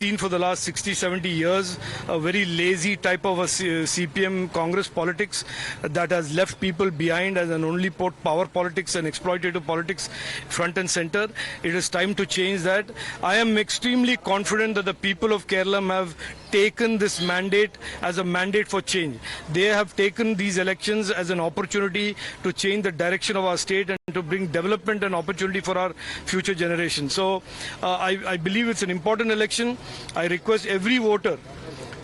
seen for the last 60-70 years a very lazy type of a CPM Congress politics that has left people behind as an only put power politics and exploitative politics front and center. It is time to change that. I am extremely confident that the people of Kerala have taken this mandate as a mandate for change. They have taken these elections as an opportunity to change the direction of our state and to bring development and opportunity for our future generations. So I believe it's an important election. I request every voter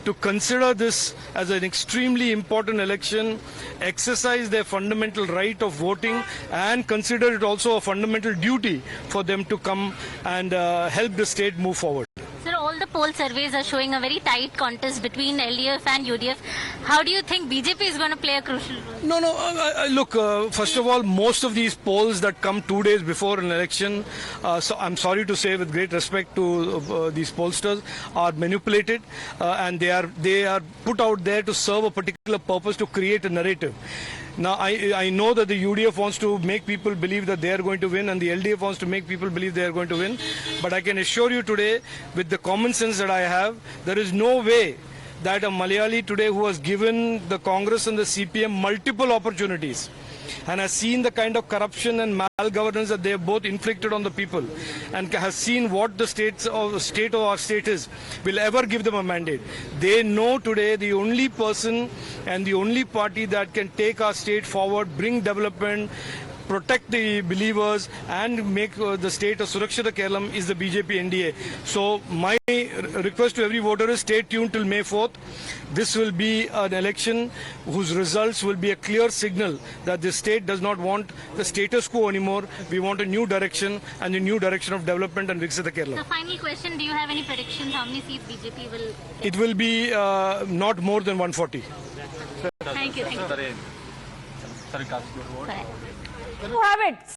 to consider this as an extremely important election, exercise their fundamental right of voting, and consider it also a fundamental duty for them to come and help the state move forward. Sir, all the poll surveys are showing a very tight contest between LDF and UDF. How do you think BJP is going to play a crucial role? No. Look, first of all, most of these polls that come 2 days before an election, so I'm sorry to say with great respect to these pollsters, are manipulated and they are put out there to serve a particular purpose, to create a narrative. Now, I know that the UDF wants to make people believe that they are going to win and the LDF wants to make people believe they are going to win. But I can assure you today, with the common sense that I have, there is no way that a Malayali today who has given the Congress and the CPM multiple opportunities and has seen the kind of corruption and malgovernance that they have both inflicted on the people and has seen what the state of our state is, will ever give them a mandate. They know today the only person and the only party that can take our state forward, bring development, protect the believers and make the state a Surakshita Kerala is the BJP NDA. So my request to every voter is stay tuned till May 4th. This will be an election whose results will be a clear signal that the state does not want the status quo anymore. We want a new direction and a new direction of development and Viksit Kerala. The final question, do you have any predictions how many seats BJP will? It will be not more than 140. Thank you. Sorry, cast your vote. You have it.